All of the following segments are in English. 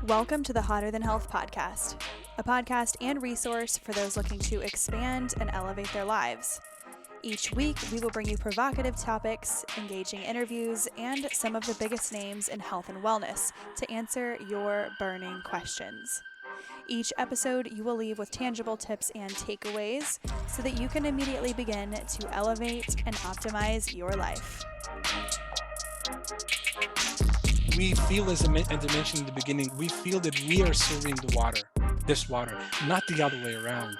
Welcome to the Hotter Than Health podcast, a podcast and resource for those looking to expand and elevate their lives. Each week, we will bring you provocative topics, engaging interviews, and some of the biggest names in health and wellness to answer your burning questions. Each episode, you will leave with tangible tips and takeaways so that you can immediately begin to elevate and optimize your life. We feel, as I mentioned in the beginning, we feel that we are serving this water, not the other way around.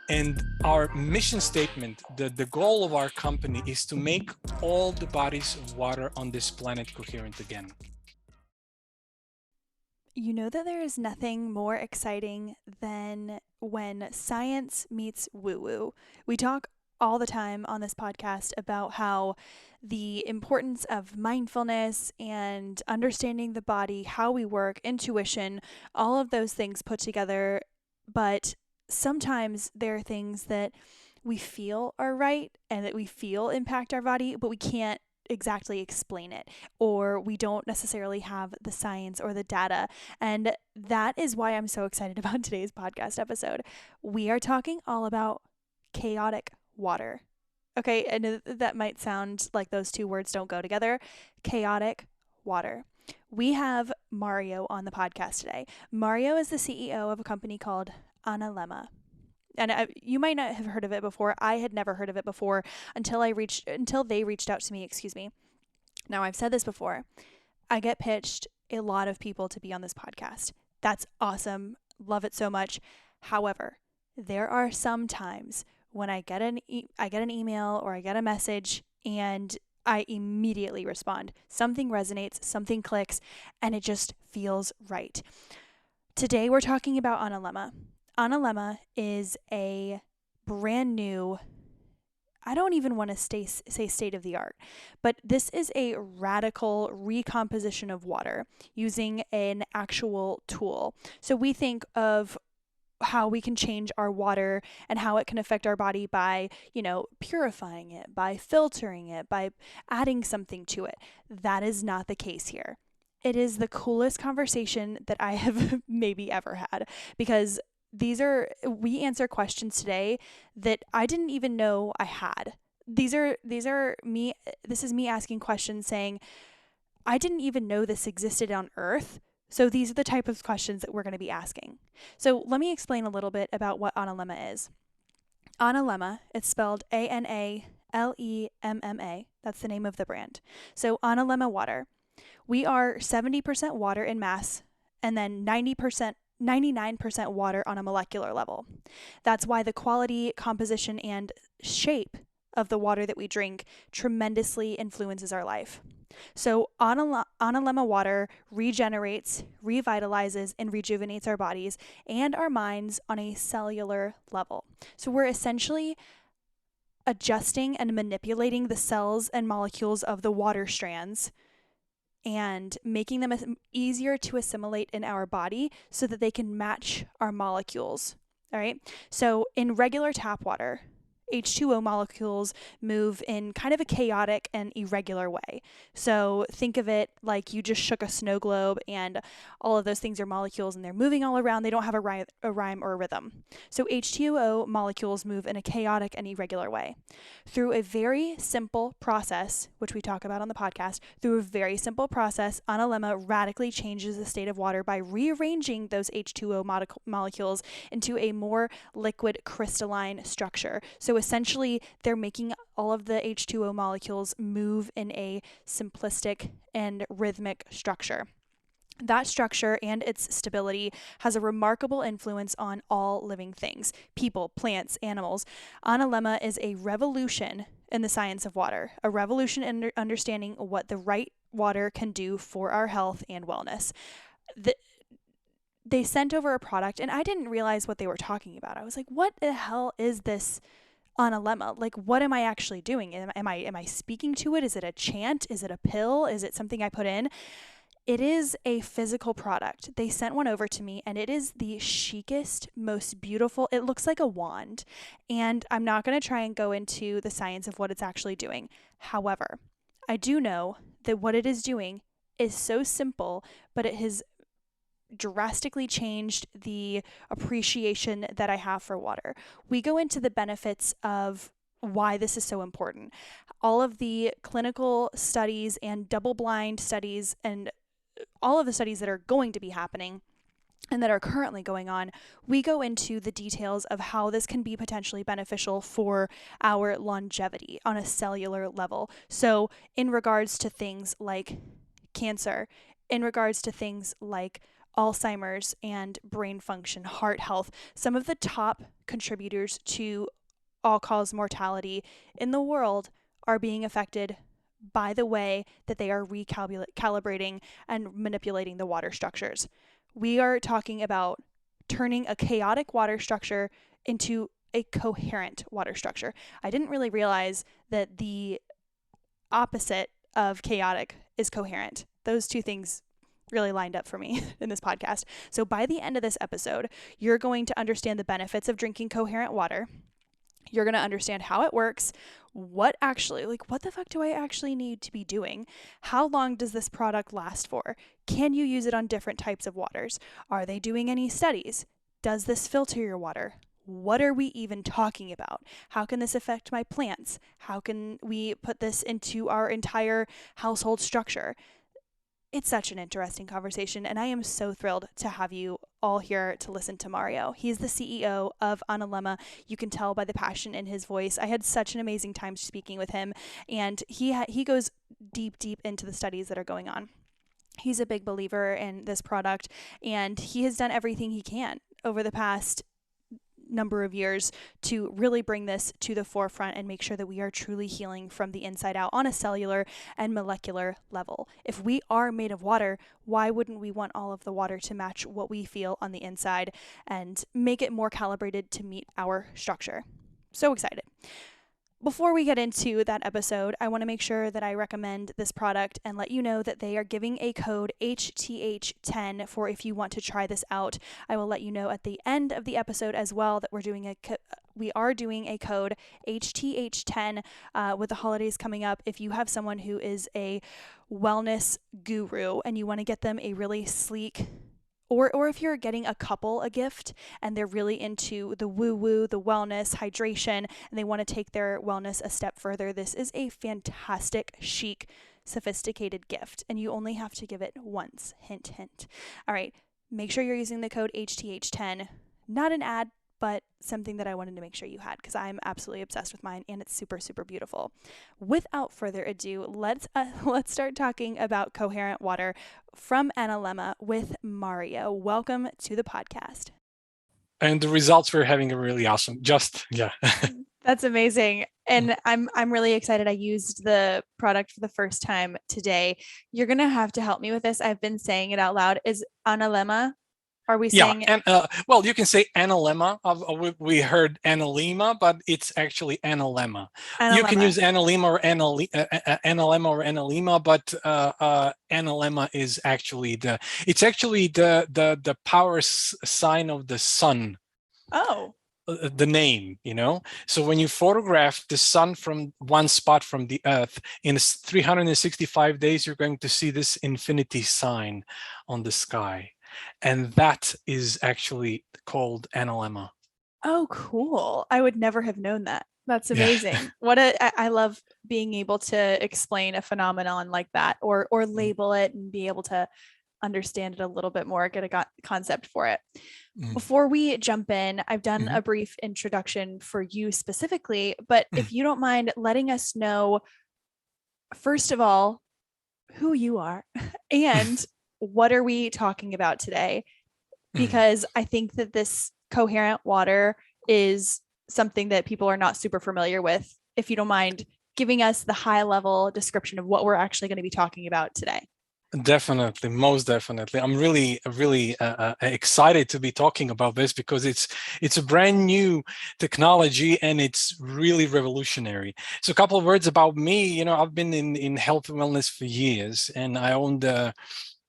And our mission statement, the goal of our company is to make all the bodies of water on this planet coherent again. You know that there is nothing more exciting than when science meets woo-woo. We talk all the time on this podcast about how the importance of mindfulness and understanding the body, how we work, intuition, all of those things put together. But sometimes there are things that we feel are right and that we feel impact our body, but we can't exactly explain it, or we don't necessarily have the science or the data. And that is why I'm so excited about today's podcast episode. We are talking all about chaotic water. Okay, I know that might sound like those two words don't go together. Chaotic water. We have Mario on the podcast today. Mario is the CEO of a company called Aǹalemma. And you might not have heard of it before. I had never heard of it before until they reached out to me, Now, I've said this before. I get pitched a lot of people to be on this podcast. That's awesome. Love it so much. However, there are some times when I get an email or I get a message and I immediately respond. Something resonates, something clicks, and it just feels right. Today we're talking about Aǹalemma. Aǹalemma is a brand new, I don't even want to say state of the art, but this is a radical recomposition of water using an actual tool. So we think of how we can change our water and how it can affect our body by, purifying it, by filtering it, by adding something to it. That is not the case here. It is the coolest conversation that I have maybe ever had, because we answer questions today that I didn't even know I had. This is me asking questions saying, I didn't even know this existed on Earth. So these are the type of questions that we're going to be asking. So let me explain a little bit about what Aǹalemma is. Aǹalemma, it's spelled Aǹalemma. That's the name of the brand. So Aǹalemma water. We are 70% water in mass and then 99% water on a molecular level. That's why the quality, composition, and shape of the water that we drink tremendously influences our life. So Aǹalemma water regenerates, revitalizes, and rejuvenates our bodies and our minds on a cellular level. So we're essentially adjusting and manipulating the cells and molecules of the water strands and making them easier to assimilate in our body so that they can match our molecules. All right. So in regular tap water, H2O molecules move in kind of a chaotic and irregular way. So think of it like you just shook a snow globe and all of those things are molecules and they're moving all around. They don't have a rhyme or a rhythm. So H2O molecules move in a chaotic and irregular way. Through a very simple process, which we talk about on the podcast, Aǹalemma radically changes the state of water by rearranging those H2O molecules into a more liquid crystalline structure. So essentially, they're making all of the H2O molecules move in a simplistic and rhythmic structure. That structure and its stability has a remarkable influence on all living things, people, plants, animals. Aǹalemma is a revolution in the science of water, a revolution in understanding what the right water can do for our health and wellness. They sent over a product, and I didn't realize what they were talking about. I was like, what the hell is this Aǹalemma? Like, what am I actually doing? Am I speaking to it? Is it a chant? Is it a pill? Is it something I put in? It is a physical product. They sent one over to me and it is the chicest, most beautiful. It looks like a wand. And I'm not going to try and go into the science of what it's actually doing. However, I do know that what it is doing is so simple, but it has drastically changed the appreciation that I have for water. We go into the benefits of why this is so important. All of the clinical studies and double blind studies and all of the studies that are going to be happening and that are currently going on, we go into the details of how this can be potentially beneficial for our longevity on a cellular level. So, in regards to things like cancer, in regards to things like Alzheimer's and brain function, heart health, some of the top contributors to all cause mortality in the world are being affected by the way that they are recalibrating and manipulating the water structures. We are talking about turning a chaotic water structure into a coherent water structure. I didn't really realize that the opposite of chaotic is coherent. Those two things really lined up for me in this podcast. So by the end of this episode, you're going to understand the benefits of drinking coherent water. You're going to understand how it works, what the fuck do I actually need to be doing? How long does this product last for? Can you use it on different types of waters? Are they doing any studies? Does this filter your water? What are we even talking about? How can this affect my plants? How can we put this into our entire household structure? It's such an interesting conversation, and I am so thrilled to have you all here to listen to Mario. He's the CEO of Aǹalemma. You can tell by the passion in his voice. I had such an amazing time speaking with him, and he goes deep into the studies that are going on. He's a big believer in this product, and he has done everything he can over the past number of years to really bring this to the forefront and make sure that we are truly healing from the inside out on a cellular and molecular level. If we are made of water, why wouldn't we want all of the water to match what we feel on the inside and make it more calibrated to meet our structure? So excited. Before we get into that episode, I want to make sure that I recommend this product and let you know that they are giving a code HTH10 for if you want to try this out. I will let you know at the end of the episode as well that we are doing a code HTH10 with the holidays coming up. If you have someone who is a wellness guru and you want to get them a really sleek or if you're getting a couple a gift and they're really into the woo-woo, the wellness, hydration, and they want to take their wellness a step further, this is a fantastic, chic, sophisticated gift. And you only have to give it once. Hint, hint. All right, make sure you're using the code HTH10. Not an ad, but something that I wanted to make sure you had because I'm absolutely obsessed with mine and it's super, super beautiful. Without further ado, let's start talking about coherent water from Aǹalemma with Mario. Welcome to the podcast. And the results we're having are really awesome. That's amazing. And I'm really excited. I used the product for the first time today. You're going to have to help me with this. I've been saying it out loud. Is Aǹalemma? Are we saying? And well, you can say Aǹalemma. We heard Aǹalemma, but it's actually Aǹalemma. You can use Aǹalemma or Aǹalemma or Aǹalemma, but Aǹalemma is actually the power sign of the sun. Oh. The name, so when you photograph the sun from one spot from the earth in 365 days, you're going to see this infinity sign on the sky, and that is actually called Aǹalemma. Oh, cool. I would never have known that. That's amazing. Yeah. I love being able to explain a phenomenon like that or label it and be able to understand it a little bit more, get a concept for it. Before we jump in, I've done a brief introduction for you specifically, but if you don't mind letting us know, first of all, who you are and what are we talking about today? Because I think that this coherent water is something that people are not super familiar with. If you don't mind giving us the high level description of what we're actually going to be talking about today. Definitely, most definitely. I'm really excited to be talking about this because it's a brand new technology and it's really revolutionary. So a couple of words about me. I've been in health and wellness for years, and I owned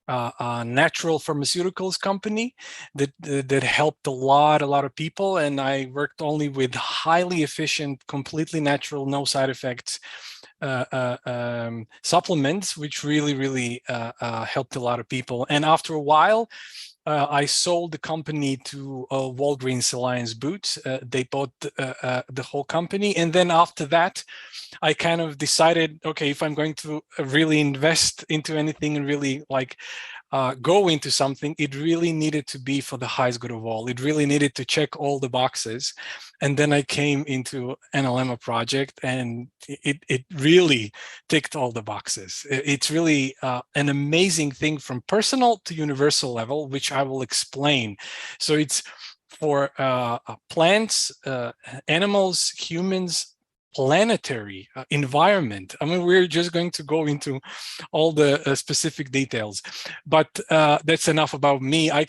natural pharmaceuticals company that helped a lot of people, and I worked only with highly efficient, completely natural, no side effects supplements, which really helped a lot of people. And after a while, I sold the company to Walgreens Alliance Boots. They bought the whole company, and then after that, I kind of decided, okay, if I'm going to really invest into anything and really like go into something, it really needed to be for the highest good of all. It really needed to check all the boxes. And then I came into Aǹalemma project, and it really ticked all the boxes. It's really an amazing thing from personal to universal level, which I will explain. So it's for plants, animals, humans, planetary environment. I mean, we're just going to go into all the specific details, but that's enough about me. I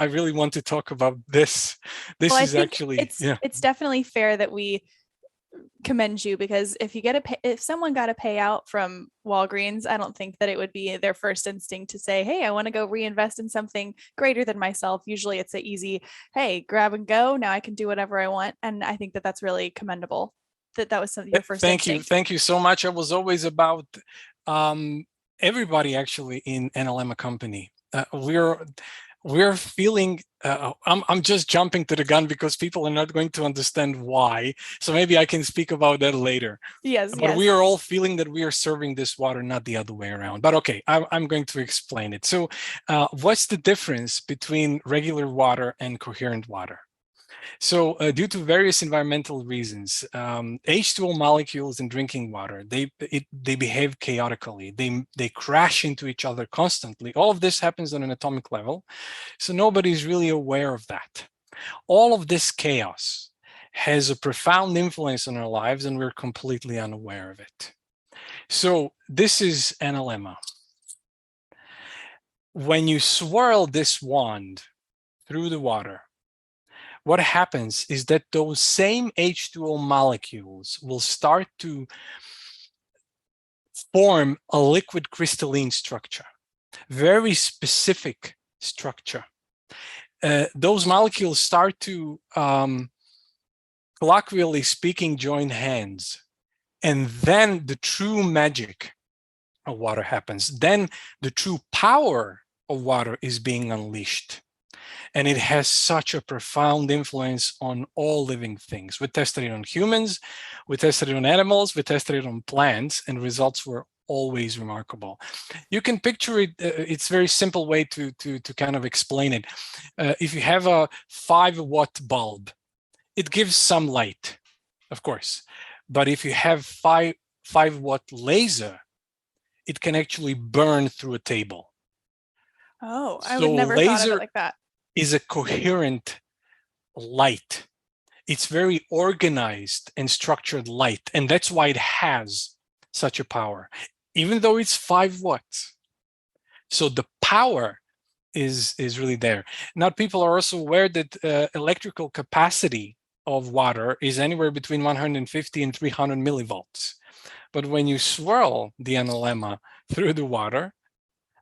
really want to talk about this. Well, This I is think actually, yeah. it's definitely fair that we commend you, because if you get if someone got a payout from Walgreens, I don't think that it would be their first instinct to say, hey, I want to go reinvest in something greater than myself. Usually it's an easy, hey, grab and go, now I can do whatever I want. And I think that that's really commendable, that was your first instinct. Thank you so much. I was always about everybody actually in Aǹalemma company. We're feeling, I'm just jumping to the gun because people are not going to understand why. So maybe I can speak about that later. Yes, but yes. we are all feeling that we are serving this water, not the other way around. But okay, I'm going to explain it. So what's the difference between regular water and coherent water? So due to various environmental reasons, H2O molecules in drinking water, they behave chaotically. They crash into each other constantly. All of this happens on an atomic level. So nobody's really aware of that. All of this chaos has a profound influence on our lives, and we're completely unaware of it. So this is Aǹalemma. When you swirl this wand through the water, what happens is that those same H2O molecules will start to form a liquid crystalline structure, very specific structure. Those molecules start to, colloquially speaking, join hands. And then the true magic of water happens. Then the true power of water is being unleashed. And it has such a profound influence on all living things. We tested it on humans, we tested it on animals, we tested it on plants, and results were always remarkable. You can picture it, it's a very simple way to kind of explain it. If you have a 5-watt bulb, it gives some light, of course. But if you have 5-watt laser, it can actually burn through a table. Oh, I would never thought of it like that. Is a coherent light. It's very organized and structured light, and that's why it has such a power, even though it's 5 watts. So the power is really there. Now, people are also aware that electrical capacity of water is anywhere between 150 and 300 millivolts. But when you swirl the Aǹalemma through the water,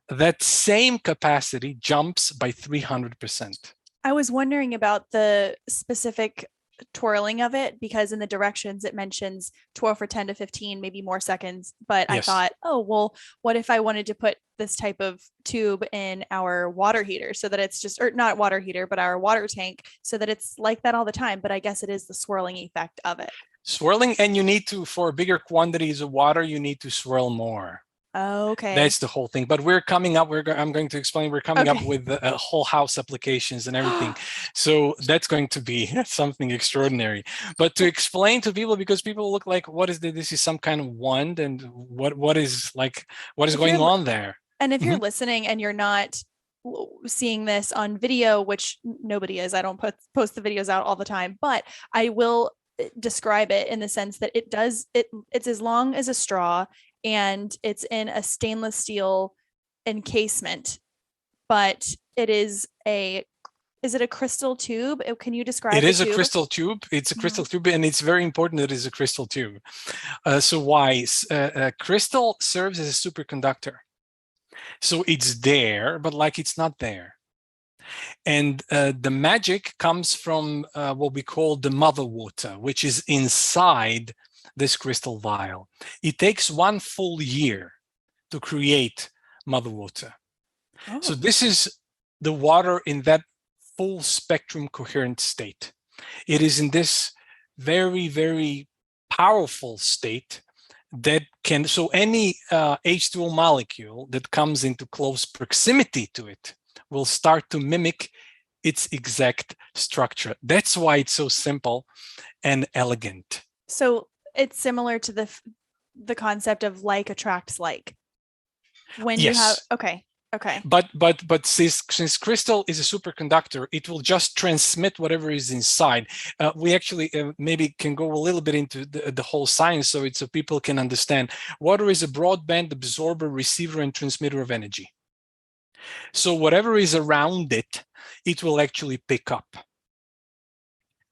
that same capacity jumps by 300%. I was wondering about the specific twirling of it, because in the directions it mentions 12 for 10 to 15, maybe more seconds. But I thought, oh, well, what if I wanted to put this type of tube in our water heater so that it's just, or not water heater, but our water tank, so that it's like that all the time. But I guess it is the swirling effect of it. Swirling, and you need to, for bigger quantities of water, you need to swirl more. Okay. That's the whole thing. But we're coming up, I'm going to explain, we're coming up with whole house applications and everything. So that's going to be something extraordinary. But to explain to people, because people look like, what is this? This is some kind of wand, and what is going on there? And if you're listening and you're not seeing this on video, which nobody is, I don't post the videos out all the time, but I will describe it in the sense that it's as long as a straw, and it's in a stainless steel encasement, but it is it a crystal tube? Can you describe it? It is a crystal tube. It's a crystal tube, and it's very important that it is a crystal tube. So why? Crystal serves as a superconductor. So it's there, but like it's not there. And the magic comes from what we call the mother water, which is inside this crystal vial. It takes 1 full year to create mother water. So Oh. this is the water in that full spectrum coherent state. It is in this very, very powerful state that can, so any H2O molecule that comes into close proximity to it will start to mimic its exact structure. That's why it's so simple and elegant. So it's similar to the concept of like attracts like. When you have, Yes. okay. But since crystal is a superconductor, it will just transmit whatever is inside. We actually maybe can go a little bit into the whole science, so people can understand. Water is a broadband absorber, receiver, and transmitter of energy. So whatever is around it, it will actually pick up.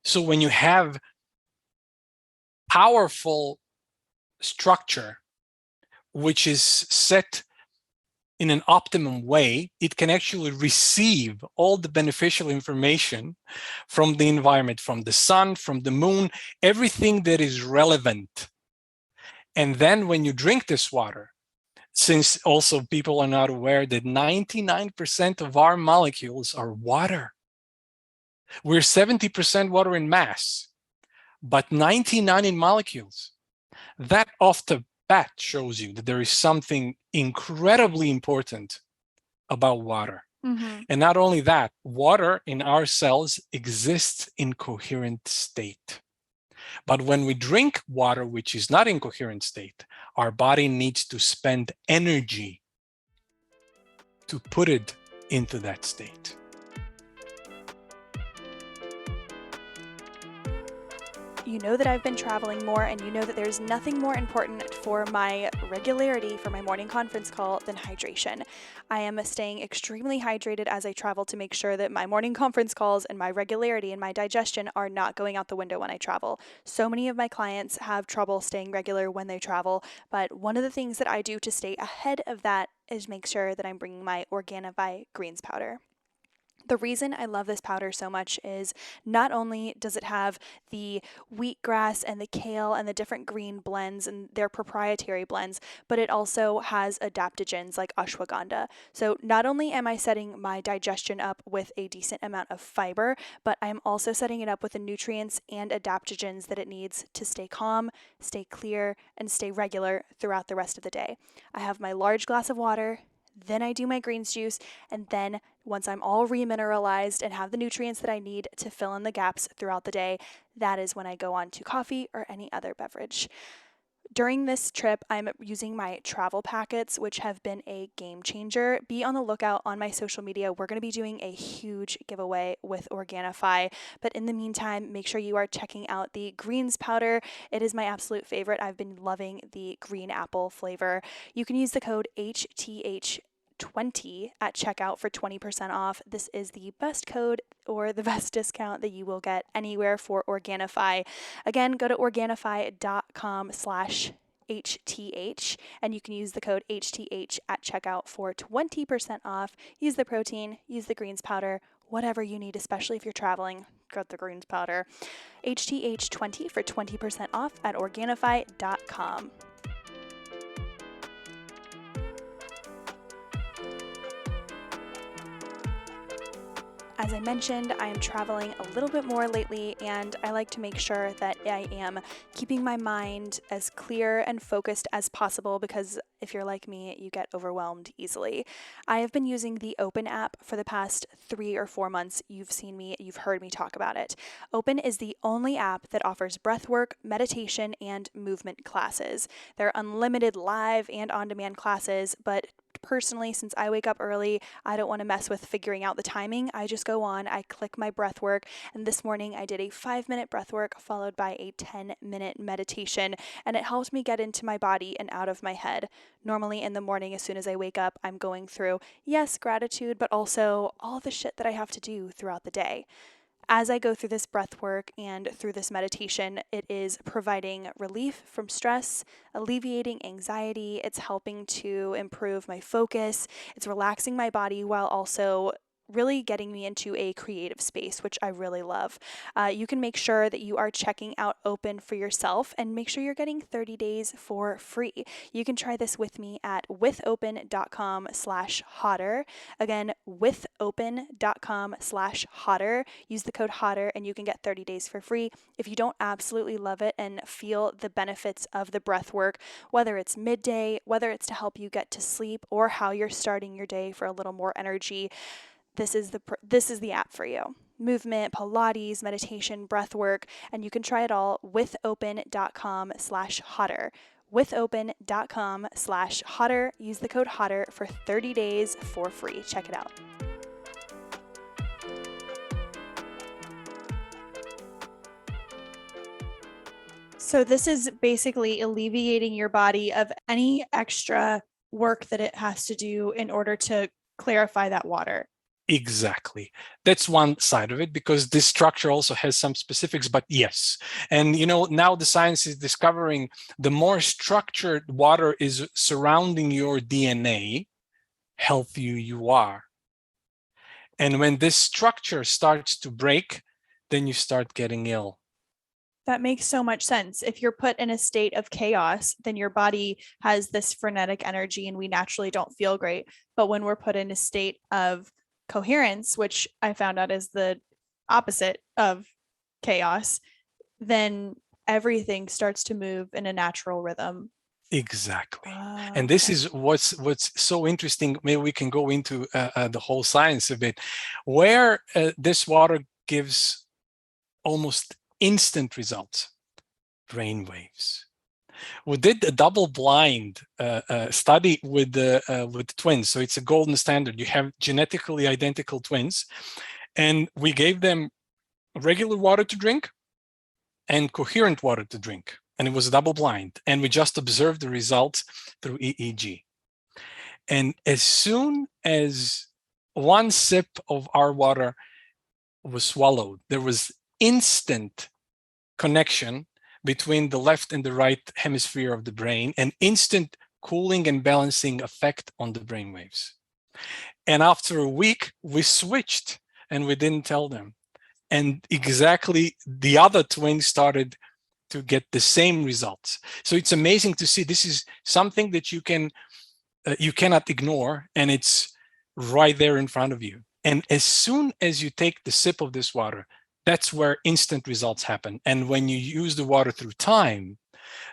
So when you have powerful structure, which is set in an optimum way, it can actually receive all the beneficial information from the environment, from the sun, from the moon, everything that is relevant. And then when you drink this water, since also people are not aware that 99% of our molecules are water. We're 70% water in mass, but 99 in molecules. That off the bat shows you that there is something incredibly important about water. Mm-hmm. And not only that, water in our cells exists in coherent state. But when we drink water which is not in coherent state, our body needs to spend energy to put it into that state. You know that I've been traveling more, and you know that there's nothing more important for my regularity for my morning conference call than hydration. I am staying extremely hydrated as I travel to make sure that my morning conference calls and my regularity and my digestion are not going out the window when I travel. So many of my clients have trouble staying regular when they travel, but one of the things that I do to stay ahead of that is make sure that I'm bringing my Aǹalemma greens powder. The reason I love this powder so much is not only does it have the wheatgrass and the kale and the different green blends and their proprietary blends, but it also has adaptogens like ashwagandha. So not only am I setting my digestion up with a decent amount of fiber, but I'm also setting it up with the nutrients and adaptogens that it needs to stay calm, stay clear, and stay regular throughout the rest of the day. I have my large glass of water. Then I do my greens juice, and then once I'm all remineralized and have the nutrients that I need to fill in the gaps throughout the day, that is when I go on to coffee or any other beverage. During this trip, I'm using my travel packets, which have been a game changer. Be on the lookout on my social media. We're going to be doing a huge giveaway with Aǹalemma. But in the meantime, make sure you are checking out the greens powder. It is my absolute favorite. I've been loving the green apple flavor. You can use the code HTH20 at checkout for 20% off. This is the best code or the best discount that you will get anywhere for Aǹalemma. Again, go to Aǹalemma.com/HTH and you can use the code HTH at checkout for 20% off. Use the protein, use the greens powder, whatever you need, especially if you're traveling. Got the greens powder. HTH20 for 20% off at Aǹalemma.com. As I mentioned, I am traveling a little bit more lately, and I like to make sure that I am keeping my mind as clear and focused as possible because if you're like me, you get overwhelmed easily. I have been using the Open app for the past 3 or 4 months. You've seen me, you've heard me talk about it. Open is the only app that offers breathwork, meditation, and movement classes. They're unlimited live and on-demand classes, but personally, since I wake up early, I don't want to mess with figuring out the timing. I just go on, I click my breath work, and this morning I did a 5-minute breath work followed by a 10-minute meditation, and it helped me get into my body and out of my head. Normally in the morning, as soon as I wake up, I'm going through, yes, gratitude, but also all the shit that I have to do throughout the day. As I go through this breath work and through this meditation, it is providing relief from stress, alleviating anxiety. It's helping to improve my focus. It's relaxing my body while also really getting me into a creative space, which I really love. You can make sure that you are checking out Open for yourself and make sure you're getting 30 days for free. You can try this with me at withopen.com/hotter. Again, withopen.com/hotter. Use the code hotter and you can get 30 days for free. If you don't absolutely love it and feel the benefits of the breath work, whether it's midday, whether it's to help you get to sleep, or how you're starting your day for a little more energy, this is the app for you. Movement, Pilates, meditation, breath work, and you can try it all with withopen.com/hotter. Withopen.com/hotter. Use the code hotter for 30 days for free. Check it out. So this is basically alleviating your body of any extra work that it has to do in order to clarify that water. Exactly. That's one side of it, because this structure also has some specifics, but yes. And now the science is discovering the more structured water is surrounding your DNA, healthier you are. And when this structure starts to break, then you start getting ill. That makes so much sense. If you're put in a state of chaos, then your body has this frenetic energy and we naturally don't feel great. But when we're put in a state of coherence, which I found out is the opposite of chaos, then everything starts to move in a natural rhythm. Exactly. Oh, And this okay. is what's so interesting. Maybe we can go into the whole science a bit, where this water gives almost instant results. Brain waves. We did a double-blind study with twins, so it's a golden standard. You have genetically identical twins, and we gave them regular water to drink and coherent water to drink, and it was double-blind, and we just observed the results through EEG. And as soon as one sip of our water was swallowed, there was instant connection between the left and the right hemisphere of the brain, and instant cooling and balancing effect on the brain waves. And after a week, we switched and we didn't tell them. And exactly the other twins started to get the same results. So it's amazing to see. This is something that you cannot ignore, and it's right there in front of you. And as soon as you take the sip of this water, that's where instant results happen. And when you use the water through time,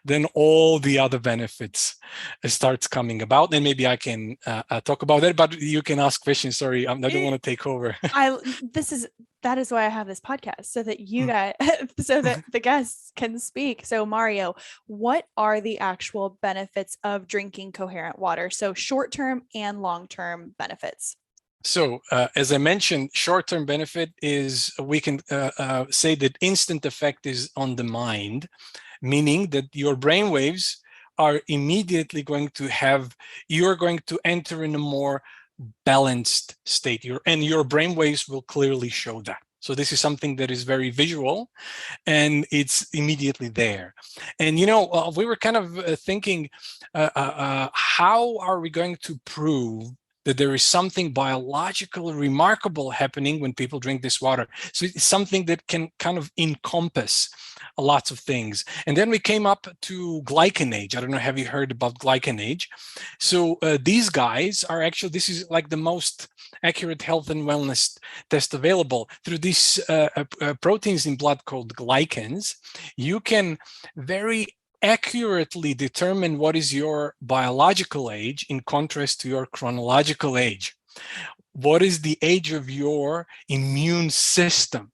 then all the other benefits starts coming about. And maybe I can talk about that, but you can ask questions. Sorry, I don't want to take over. That is why I have this podcast, so that you guys, so that the guests can speak. So Mario, what are the actual benefits of drinking coherent water? So short-term and long-term benefits. So as I mentioned, short-term benefit is we can say that instant effect is on the mind, meaning that your brain waves are immediately going to you're going to enter in a more balanced state. And your brain waves will clearly show that. So this is something that is very visual, and it's immediately there. And we were kind of thinking, how are we going to prove that there is something biologically remarkable happening when people drink this water? So it's something that can kind of encompass lots of things. And then we came up to glycanage. I don't know, have you heard about glycanage? So these guys are actually, this is like the most accurate health and wellness test available. Through these proteins in blood called glycans, you can very accurately determine what is your biological age in contrast to your chronological age. What is the age of your immune system?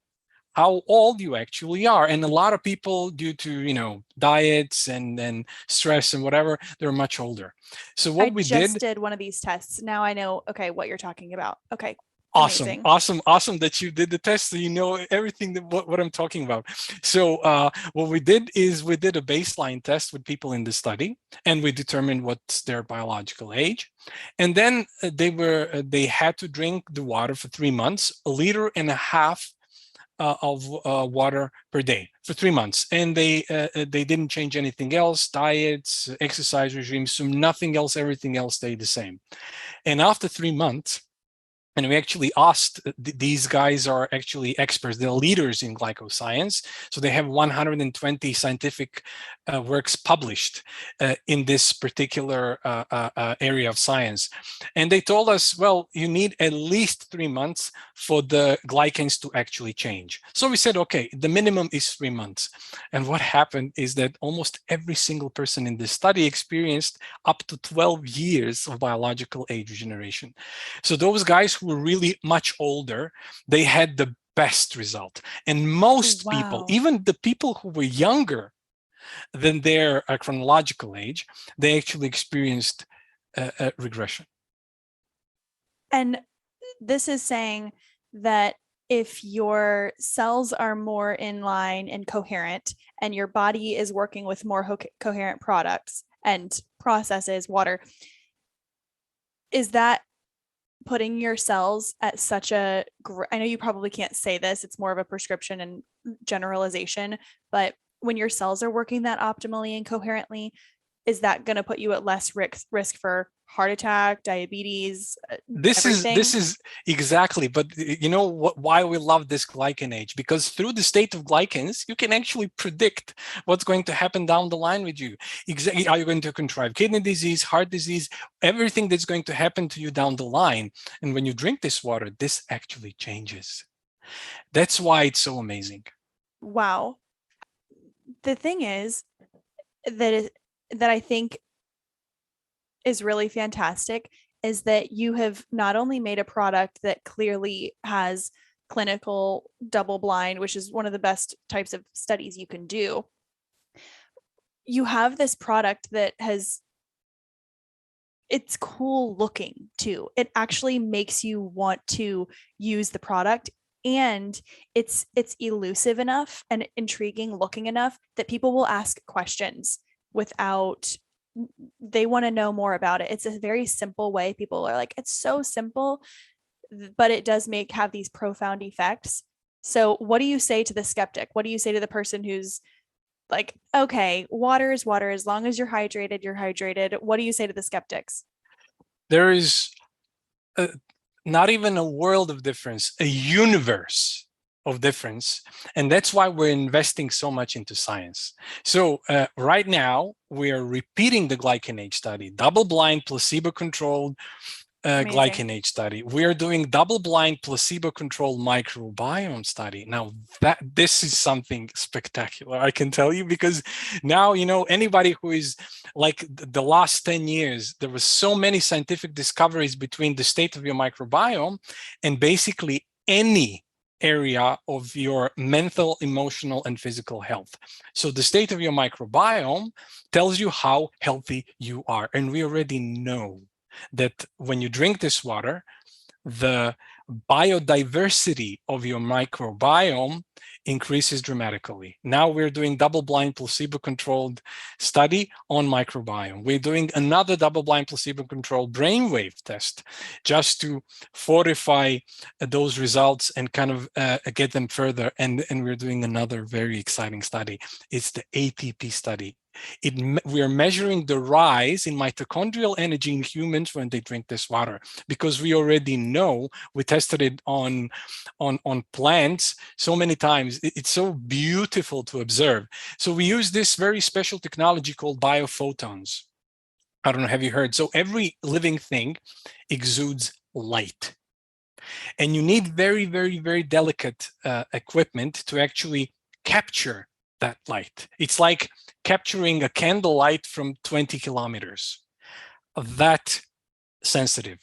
How old you actually are. And a lot of people, due to diets and stress and whatever, they're much older. So what we did one of these tests. Now I know, okay, what you're talking about. Okay. Awesome, Amazing. awesome that you did the test, so you know everything what I'm talking about. So what we did is we did a baseline test with people in the study, and we determined what's their biological age. And then they had to drink the water for 3 months, 1.5 liters of water per day for 3 months, and they didn't change anything else, diets, exercise regimes, so nothing else, everything else stayed the same. And after 3 months, and we actually asked, these guys are actually experts, they're leaders in glycoscience. So they have 120 scientific works published in this particular area of science. And they told us, well, you need at least 3 months for the glycans to actually change. So we said, okay, the minimum is 3 months. And what happened is that almost every single person in this study experienced up to 12 years of biological age regeneration. So those guys who were really much older, they had the best result. And most people, Wow. even the people who were younger than their chronological age, they actually experienced a regression. And this is saying that if your cells are more in line and coherent, and your body is working with more coherent products and processes, water, is that putting your cells at such a I know you probably can't say this, it's more of a prescription and generalization, but when your cells are working that optimally and coherently, is that going to put you at less risk for heart attack, diabetes, This everything? is exactly, but you know what, why we love this glycan age? Because through the state of glycans, you can actually predict what's going to happen down the line with you. Exactly, are you going to contrive kidney disease, heart disease, everything that's going to happen to you down the line. And when you drink this water, this actually changes. That's why it's so amazing. Wow. The thing is that I think is really fantastic is that you have not only made a product that clearly has clinical double blind, which is one of the best types of studies you can do. You have this product that has it's cool looking too. It actually makes you want to use the product, and it's elusive enough and intriguing looking enough that people will ask questions without they want to know more about it. It's a very simple way. People are like, it's so simple, but it does have these profound effects. So what do you say to the skeptic? What do you say to the person who's like, okay, water is water. As long as you're hydrated, you're hydrated. What do you say to the skeptics? There is not even a world of difference, a universe of difference. And that's why we're investing so much into science. So right now, we are repeating the glycan age study, double-blind, placebo-controlled glycan age study. We are doing double-blind, placebo-controlled microbiome study. Now, this is something spectacular, I can tell you, because now, you know, anybody who is like the last 10 years, there was so many scientific discoveries between the state of your microbiome and basically any area of your mental, emotional, and physical health. So the state of your microbiome tells you how healthy you are. And we already know that when you drink this water, the biodiversity of your microbiome increases dramatically. Now we're doing double-blind placebo-controlled study on microbiome. We're doing another double-blind placebo-controlled brainwave test just to fortify those results and kind of get them further. And we're doing another very exciting study. It's the ATP study. We are measuring the rise in mitochondrial energy in humans when they drink this water, because we already know, we tested it on plants so many times. It's so beautiful to observe. So we use this very special technology called biophotons. I don't know, have you heard? So every living thing exudes light. And you need very, very, very delicate equipment to actually capture that light. It's like capturing a candle light from 20 kilometers. That sensitive.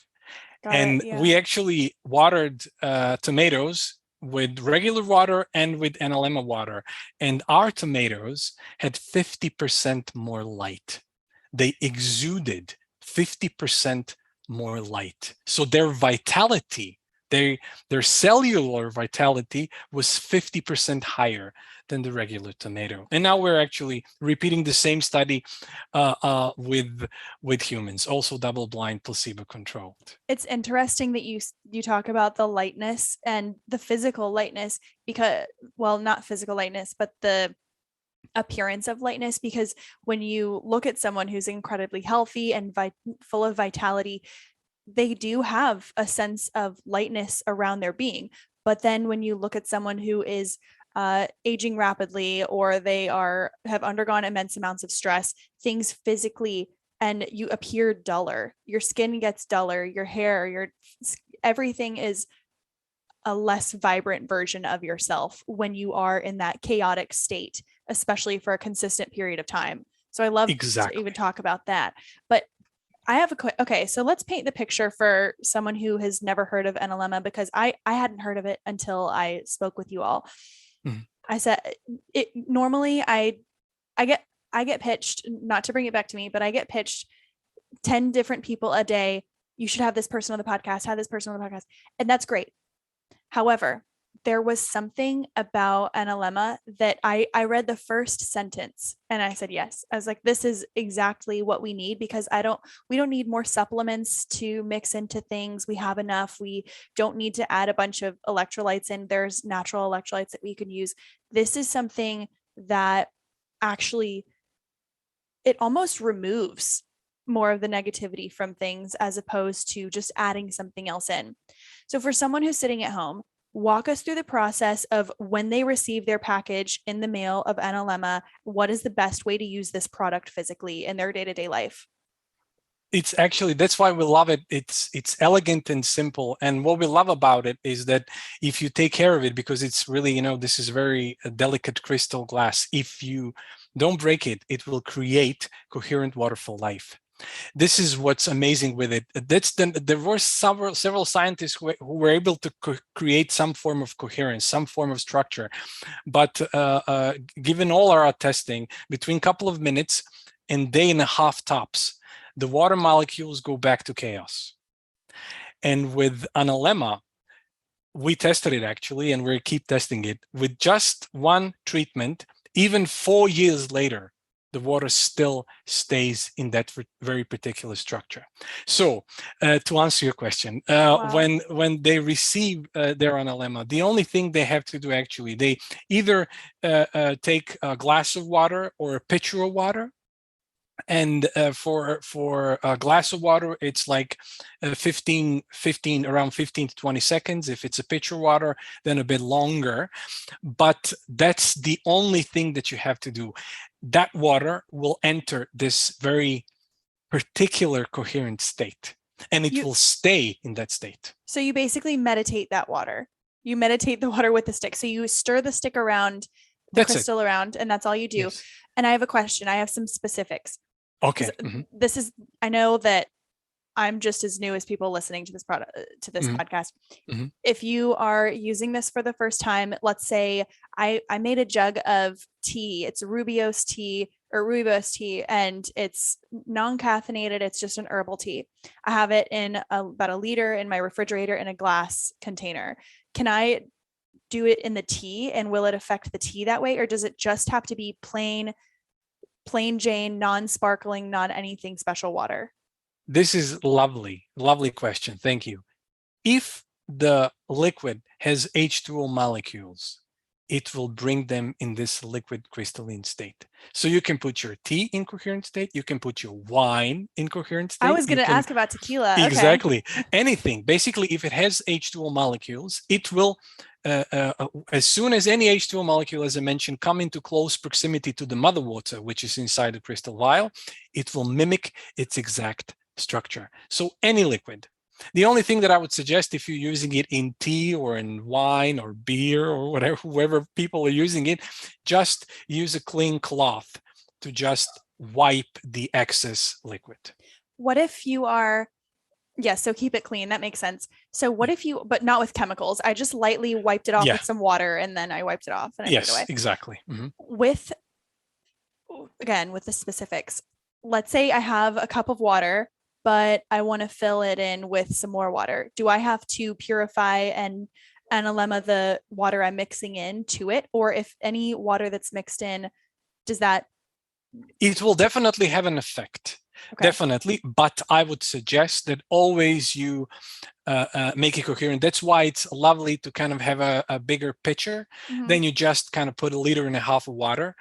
And we actually watered tomatoes with regular water and with Aǹalemma water. And our tomatoes had 50% more light. They exuded 50% more light. So their vitality, their cellular vitality was 50% higher than the regular tomato. And now we're actually repeating the same study with humans, also double-blind, placebo-controlled. It's interesting that you talk about the lightness and the physical lightness, because, well, not physical lightness, but the appearance of lightness, because when you look at someone who's incredibly healthy and full of vitality, they do have a sense of lightness around their being. But then when you look at someone who is aging rapidly, or they have undergone immense amounts of stress, things physically, and you appear duller. Your skin gets duller, your hair, everything is a less vibrant version of yourself when you are in that chaotic state, especially for a consistent period of time. So I love to even talk about that. But I have okay, so let's paint the picture for someone who has never heard of Aǹalemma, because I hadn't heard of it until I spoke with you all. Mm-hmm. I said it normally I get pitched, not to bring it back to me, but I get pitched 10 different people a day. You should have this person on the podcast, have this person on the podcast. And that's great. However, there was something about Aǹalemma that I read the first sentence and I said, yes. I was like, this is exactly what we need, because we don't need more supplements to mix into things. We have enough. We don't need to add a bunch of electrolytes in. There's natural electrolytes that we can use. This is something that actually, it almost removes more of the negativity from things, as opposed to just adding something else in. So for someone who's sitting at home, walk us through the process of when they receive their package in the mail of Aǹalemma, what is the best way to use this product physically in their day-to-day life? It's actually, that's why we love it. It's elegant and simple. And what we love about it is that if you take care of it, because it's really, this is very delicate crystal glass. If you don't break it, it will create coherent water for life. This is what's amazing with it. There were several scientists who were able to create some form of coherence, some form of structure. But given all our testing, between a couple of minutes and day and a half tops, the water molecules go back to chaos. And with Aǹalemma, we tested it actually, and we keep testing it. With just one treatment, even 4 years later, the water still stays in that very particular structure. So to answer your question, wow. when they receive their Aǹalemma, the only thing they have to do actually, they either take a glass of water or a pitcher of water. And for a glass of water, it's like around 15 to 20 seconds. If it's a pitcher of water, then a bit longer. But that's the only thing that you have to do. That water will enter this very particular coherent state, and it will stay in that state. So you basically meditate that water. You meditate the water with the stick. So you stir the stick around, the crystal around, and that's all you do. Yes. And I have a question. I have some specifics. Okay. This is, I know that I'm just as new as people listening to this podcast. If you are using this for the first time, let's say I made a jug of tea. It's rooibos tea, and it's non-caffeinated. It's just an herbal tea. I have it in about a liter in my refrigerator in a glass container. Can I do it in the tea, and will it affect the tea that way? Or does it just have to be plain Jane, non-sparkling, non anything special water? This is lovely question. Thank you. If the liquid has H2O molecules, it will bring them in this liquid crystalline state. So you can put your tea in coherent state. You can put your wine in coherent state. I was going to ask about tequila. Exactly. Okay. Anything. Basically, if it has H2O molecules, it will, as soon as any H2O molecule, as I mentioned, come into close proximity to the mother water, which is inside the crystal vial, it will mimic its exact structure. So any liquid. The only thing that I would suggest, if you're using it in tea or in wine or beer or whatever, whoever people are using it, just use a clean cloth to just wipe the excess liquid. What if you are, yes, so keep it clean. That makes sense. So what if you, but not with chemicals. I just lightly wiped it off with some water, and then I wiped it off and I put it away. Exactly. With the specifics, let's say I have a cup of water, but I want to fill it in with some more water. Do I have to purify and Aǹalemma, the water I'm mixing in to it, or if any water that's mixed in, does that? It will definitely have an effect. Okay. Definitely, but I would suggest that always you make it coherent. That's why it's lovely to kind of have a bigger pitcher. Mm-hmm. Then you just kind of put 1.5 liters of water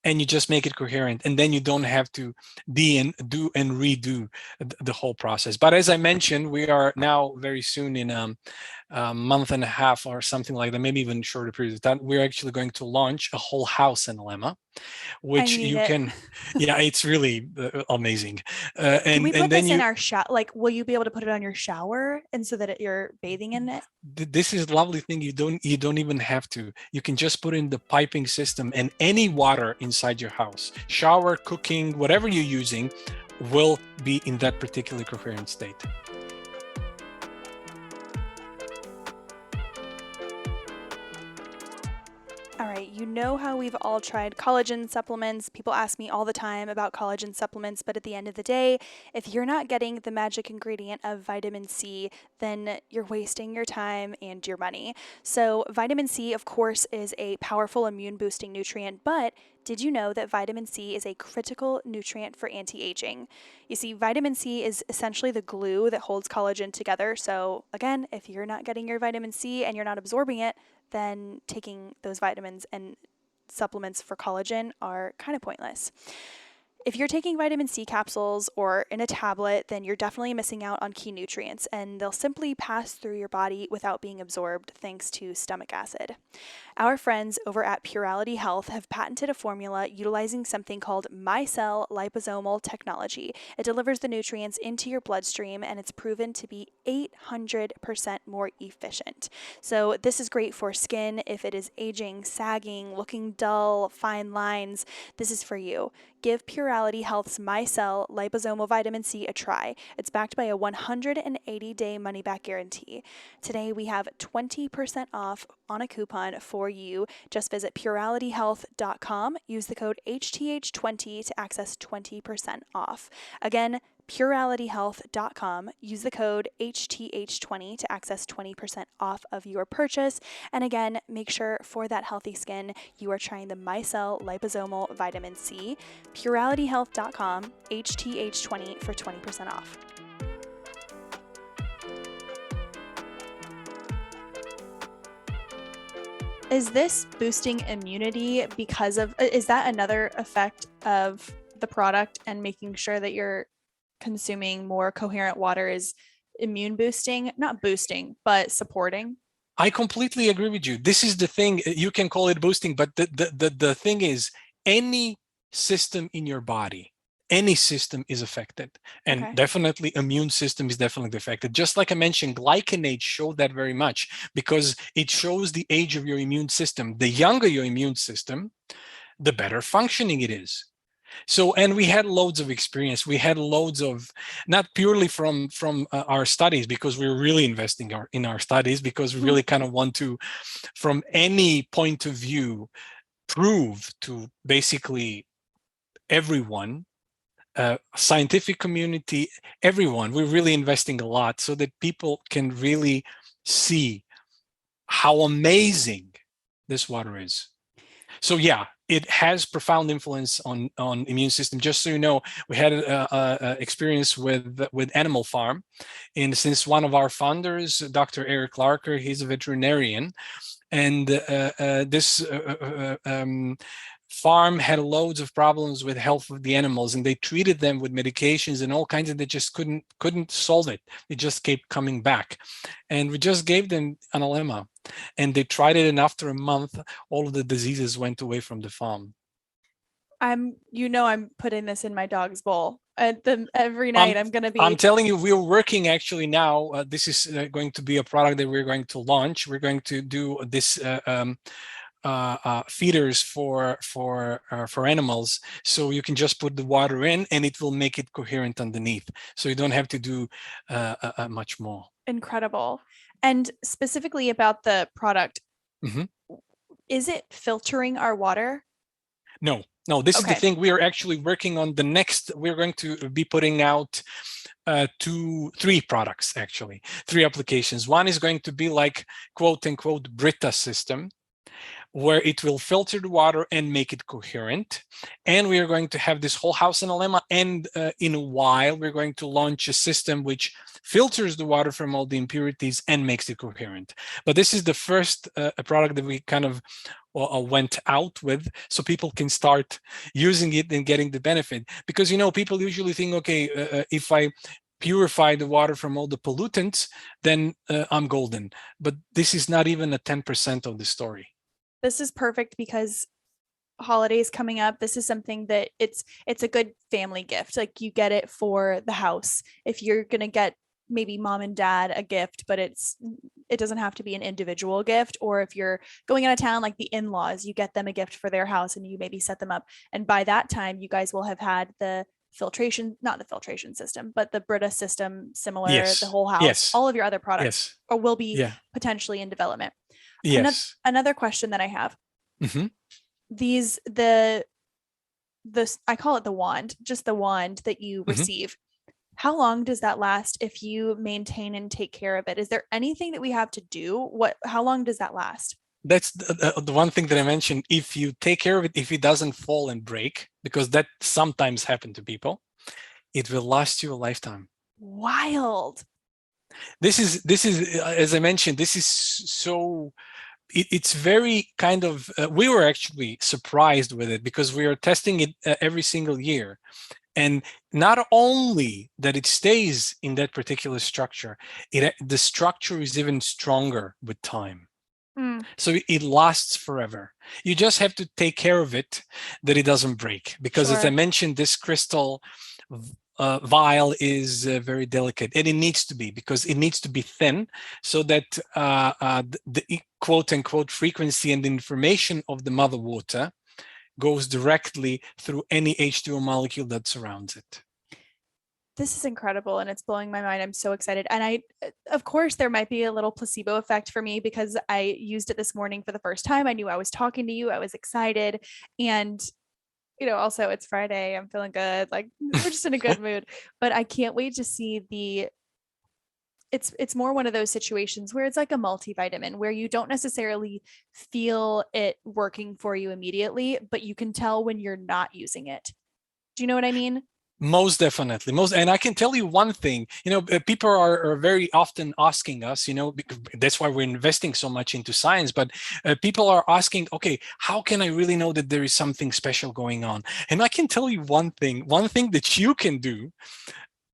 and you just make it coherent. And then you don't have to do and redo the whole process. But as I mentioned, we are now very soon in a month and a half or something like that, maybe even shorter period of time, we're actually going to launch a whole house Aǹalemma, I which need you it. can, yeah, it's really amazing. Can we put And then this in you, our shower? Like, will you be able to put it on your shower and so that you're bathing in it? this is a lovely thing. You don't even have to. You can just put in the piping system, and any water inside your house, shower, cooking, whatever you're using, will be in that particular coherent state. All right, you know how we've all tried collagen supplements. People ask me all the time about collagen supplements, but at the end of the day, if you're not getting the magic ingredient of vitamin C, then you're wasting your time and your money. So, vitamin C, of course, is a powerful immune boosting nutrient, but did you know that vitamin C is a critical nutrient for anti aging? You see, vitamin C is essentially the glue that holds collagen together. So, again, if you're not getting your vitamin C and you're not absorbing it, then taking those vitamins and supplements for collagen are kind of pointless. If you're taking vitamin C capsules or in a tablet, then you're definitely missing out on key nutrients, and they'll simply pass through your body without being absorbed thanks to stomach acid. Our friends over at Purality Health have patented a formula utilizing something called micelle liposomal technology. It delivers the nutrients into your bloodstream, and it's proven to be 800% more efficient. So, this is great for skin if it is aging, sagging, looking dull, fine lines. This is for you. Give Purality Health's micelle liposomal vitamin C a try. It's backed by a 180-day money-back guarantee. Today, we have 20% off on a coupon for you. Just visit puralityhealth.com. Use the code HTH20 to access 20% off. Again, puralityhealth.com. Use the code HTH20 to access 20% off of your purchase. And again, make sure for that healthy skin, you are trying the micelle liposomal vitamin C. Puralityhealth.com, HTH20 for 20% off. Is this boosting immunity because of, is that another effect of the product, and making sure that you're consuming more coherent water is immune boosting? Not boosting, but supporting? I completely agree with you. This is the thing. You can call it boosting, but the thing is, any system in your body, any system is affected, and Okay. definitely immune system is definitely affected. Just like I mentioned, glycanates show that very much because it shows the age of your immune system. The younger your immune system, the better functioning it is. So, and we had loads of experience. We had loads of, not purely from our studies, because we're really investing in our studies, because we really kind of want to, from any point of view, prove to basically everyone, scientific community, everyone, we're really investing a lot so that people can really see how amazing this water is. So yeah, it has profound influence on immune system. Just so you know, we had a experience with animal farm, and since one of our founders, Dr. Eric Larker, he's a veterinarian, and this farm had loads of problems with health of the animals, and they treated them with medications and all kinds, and they just couldn't solve it. It just kept coming back, and we just gave them Aǹalemma, and they tried it, and after a month, all of the diseases went away from the farm. I'm putting this in my dog's bowl. Every I'm night I'm going to I'm be. telling you, we're working actually now. This is going to be a product that we're going to launch. We're going to do this feeders for animals, so you can just put the water in and it will make it coherent underneath, so you don't have to do much more. Incredible. And specifically about the product, Mm-hmm. is it filtering our water? No, No, this is the Okay. thing. We are actually working on the next. We're going to be putting out three products, actually, three applications. One is going to be like quote unquote Brita system, where it will filter the water and make it coherent. And we are going to have this whole house Aǹalemma. And in a while, we're going to launch a system which filters the water from all the impurities and makes it coherent. But this is the first product that we kind of went out with, so people can start using it and getting the benefit. Because, you know, people usually think, okay, if I purify the water from all the pollutants, then I'm golden. But this is not even a 10% of the story. This is perfect because holidays coming up, this is something that it's a good family gift. Like you get it for the house. If you're going to get maybe mom and dad a gift, but it doesn't have to be an individual gift. Or if you're going out of town, like the in-laws, you get them a gift for their house and you maybe set them up. And by that time, you guys will have had the filtration, not the filtration system, but the Brita system, similar, Yes. the whole house, Yes. all of your other products, Yes. or will be Yeah. potentially in development. Yes. Another question that I have. Mm-hmm. I call it the wand, just the wand that you Mm-hmm. receive. How long does that last if you maintain and take care of it? Is there anything that we have to do? How long does that last? That's the one thing that I mentioned. If you take care of it, if it doesn't fall and break, because that sometimes happens to people, it will last you a lifetime. Wild. This is as I mentioned, this is so it's very kind of we were actually surprised with it because we are testing it every single year. And not only that it stays in that particular structure, the structure is even stronger with time. So it lasts forever. You just have to take care of it, that it doesn't break. Because as I mentioned, this crystal vial is very delicate, and it needs to be, because it needs to be thin so that the quote unquote frequency and information of the mother water goes directly through any H2O molecule that surrounds it. This is incredible and it's blowing my mind. I'm so excited. And of course, there might be a little placebo effect for me because I used it this morning for the first time. I knew I was talking to you. I was excited. And, you know, also it's Friday. I'm feeling good. Like we're just in a good mood. But I can't wait to see it's more one of those situations where it's like a multivitamin where you don't necessarily feel it working for you immediately, but you can tell when you're not using it. Do you know what I mean? Most definitely. And I can tell you one thing, you know, people are very often asking us, you know, because that's why we're investing so much into science, but people are asking, okay, how can I really know that there is something special going on? And I can tell you one thing that you can do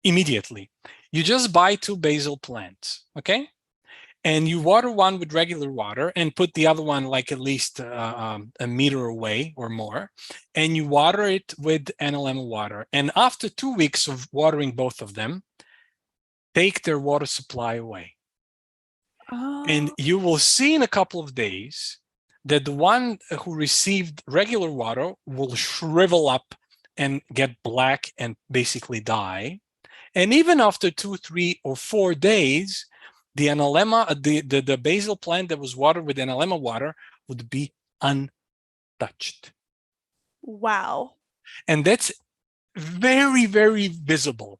immediately. You just buy 2 basil plants, okay? And you water one with regular water and put the other one like at least a meter away or more. And you water it with Aǹalemma water. And after 2 weeks of watering both of them, take their water supply away. And you will see in a couple of days that the one who received regular water will shrivel up and get black and basically die. And even after 2, 3, or 4 days, the Aǹalemma, the basil plant that was watered with Aǹalemma water would be untouched. Wow. And that's very, very visible,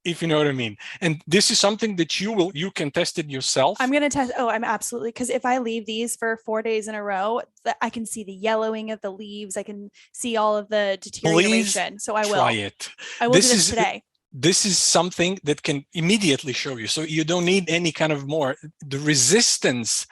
if you know what I mean. And this is something that you can test it yourself. I'm going to test. Oh, I'm absolutely. Because if I leave these for 4 days in a row, I can see the yellowing of the leaves. I can see all of the deterioration. Please, so I will try it. I will do this today. This is something that can immediately show you. So you don't need any kind of more. The resistance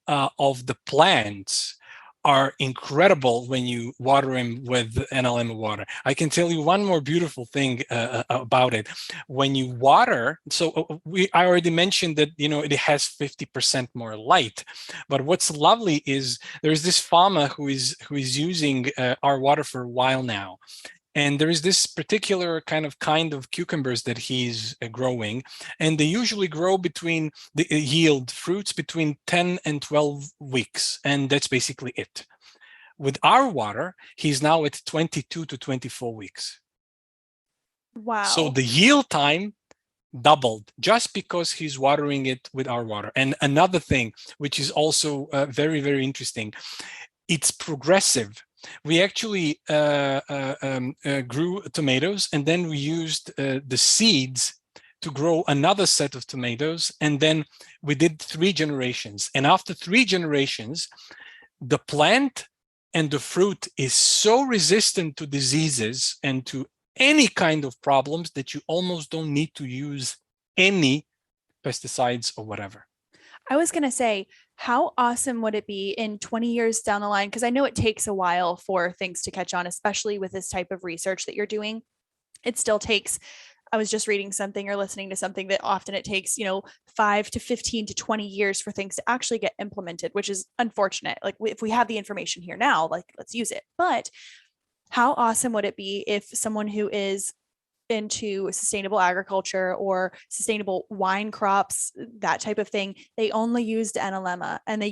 of the plants are incredible when you water them with Aǹalemma water. I can tell you one more beautiful thing about it. When you water, so I already mentioned that, you know, it has 50% more light. But what's lovely is there's this farmer who is using our water for a while now. And there is this particular kind of cucumbers that he's growing, and they usually grow between the yield fruits between 10 and 12 weeks, and that's basically it. With our water, he's now at 22 to 24 weeks. Wow. So the yield time doubled just because he's watering it with our water. And another thing, which is also very, very interesting, it's progressive. we actually grew tomatoes, and then we used the seeds to grow another set of tomatoes, and then we did 3 generations. And after 3 generations, the plant and the fruit is so resistant to diseases and to any kind of problems that you almost don't need to use any pesticides or whatever. I was going to say, how awesome would it be in 20 years down the line? Because I know it takes a while for things to catch on, especially with this type of research that you're doing. It still takes, I was just reading something or listening to something that often it takes, 5 to 15 to 20 years for things to actually get implemented, which is unfortunate. Like if we have the information here now, like let's use it. But how awesome would it be if someone who is into sustainable agriculture or sustainable wine crops, that type of thing, they only used Aǹalemma, and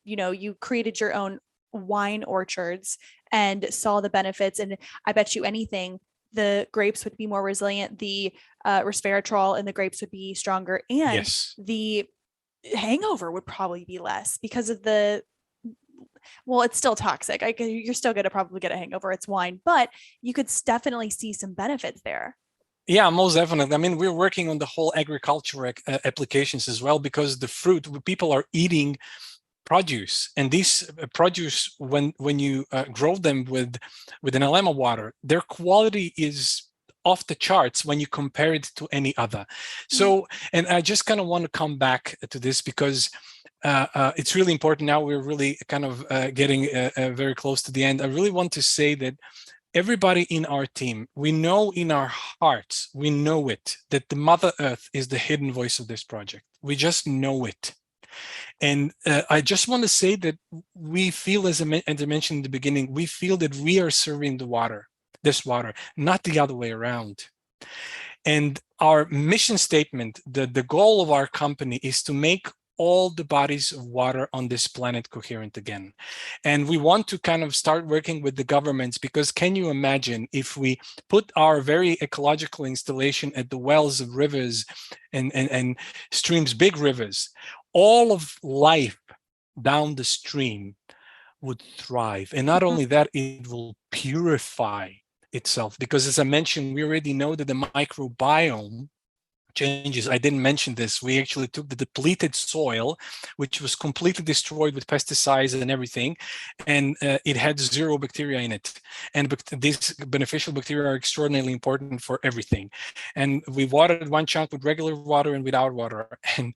you created your own wine orchards and saw the benefits. And I bet you anything, the grapes would be more resilient, the resveratrol in the grapes would be stronger, and Yes. the hangover would probably be less because of well, it's still toxic. You're still going to probably get a hangover. It's wine, but you could definitely see some benefits there. Yeah, most definitely. I mean, we're working on the whole agriculture applications as well, because the fruit, people are eating produce, and these produce, when you grow them with Aǹalemma water, their quality is off the charts when you compare it to any other. So, and I just kind of want to come back to this because it's really important. Now we're really kind of getting very close to the end. I really want to say that everybody in our team, we know in our hearts, we know it, that the Mother Earth is the hidden voice of this project. We just know it. And I just want to say that we feel, as I mentioned in the beginning, we feel that we are serving the water, this water, not the other way around. And our mission statement, the goal of our company, is to make all the bodies of water on this planet coherent again. And we want to kind of start working with the governments, because can you imagine if we put our very ecological installation at the wells of rivers and streams, big rivers, all of life down the stream would thrive. And not only that, it will purify itself, because as I mentioned, we already know that the microbiome changes. I didn't mention this. We actually took the depleted soil, which was completely destroyed with pesticides and everything, and it had 0 bacteria in it. And these beneficial bacteria are extraordinarily important for everything. And we watered one chunk with regular water and without water. And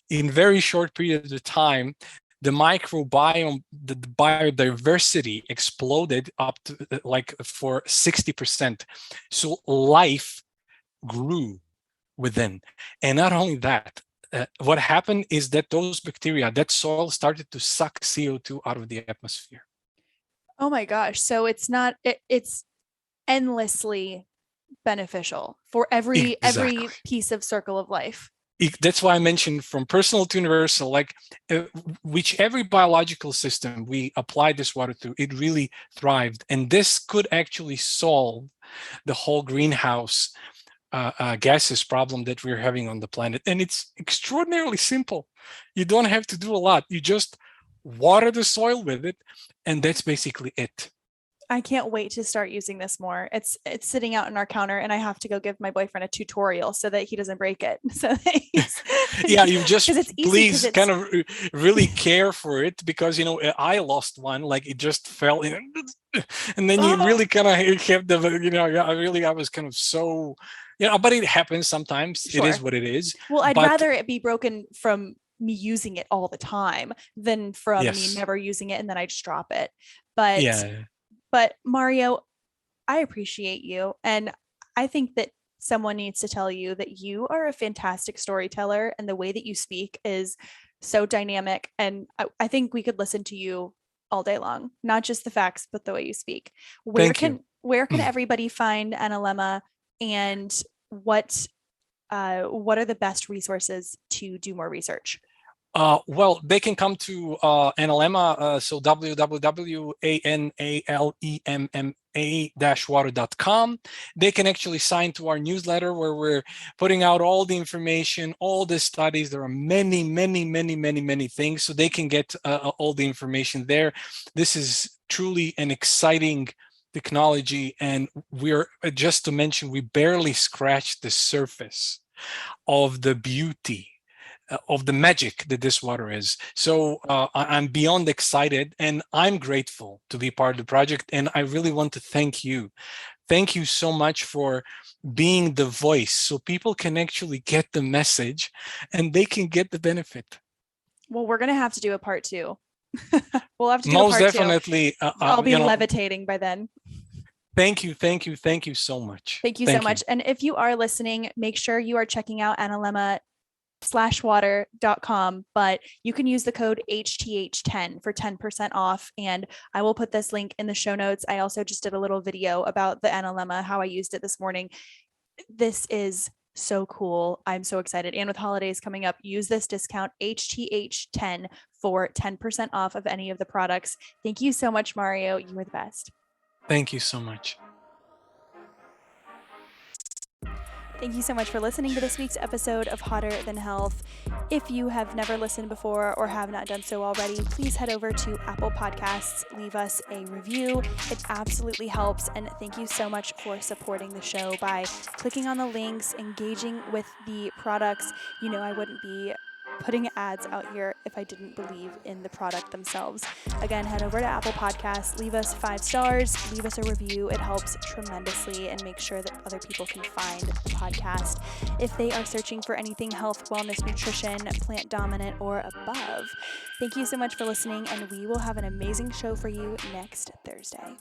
in very short periods of time, the microbiome, the biodiversity exploded up to like for 60%. So life grew within. And not only that, what happened is that those bacteria, that soil started to suck CO2 out of the atmosphere. Oh my gosh. So it's not, it's endlessly beneficial for every piece of circle of life. That's why I mentioned from personal to universal, like whichever biological system we apply this water to, it really thrived. And this could actually solve the whole greenhouse gases problem that we're having on the planet. And it's extraordinarily simple. You don't have to do a lot. You just water the soil with it, and that's basically it. I can't wait to start using this more. It's sitting out in our counter, and I have to go give my boyfriend a tutorial so that he doesn't break it. So that yeah, you just please it's... kind of really care for it, because I lost one, like it just fell in, and then you really kind of kept the I was kind of so but it happens sometimes. Sure. It is what it is. Well, I'd rather it be broken from me using it all the time than from me never using it and then I just drop it. But Mario, I appreciate you. And I think that someone needs to tell you that you are a fantastic storyteller, and the way that you speak is so dynamic. And I think we could listen to you all day long, not just the facts, but the way you speak. Where can everybody find Aǹalemma, and what are the best resources to do more research? Well, they can come to Aǹalemma, so www.analemma-water.com. They can actually sign to our newsletter, where we're putting out all the information, all the studies. There are many, many, many, many, many things, so they can get all the information there. This is truly an exciting technology, and we're, just to mention, we barely scratched the surface of the beauty, of the magic that this water is. So I'm beyond excited, and I'm grateful to be part of the project. And I really want to thank you. Thank you so much for being the voice, so people can actually get the message and they can get the benefit. Well, we're going to have to do a part 2. We'll have to do a Most part 2. definitely. I'll be levitating by then. Thank you so much. Thank you so much. And if you are listening, make sure you are checking out Aǹalemma/water.com, but you can use the code HTH10 for 10% off. And I will put this link in the show notes. I also just did a little video about the Aǹalemma, how I used it this morning. This is so cool. I'm so excited. And with holidays coming up, use this discount HTH10 for 10% off of any of the products. Thank you so much, Mario. You were the best. Thank you so much. Thank you so much for listening to this week's episode of Hotter Than Health. If you have never listened before or have not done so already, please head over to Apple Podcasts, leave us a review. It absolutely helps. And thank you so much for supporting the show by clicking on the links, engaging with the products. You know, I wouldn't be putting ads out here if I didn't believe in the product themselves. Again, head over to Apple Podcasts, leave us 5 stars, leave us a review. It helps tremendously and make sure that other people can find the podcast if they are searching for anything health, wellness, nutrition, plant dominant, or above. Thank you so much for listening, and we will have an amazing show for you next Thursday.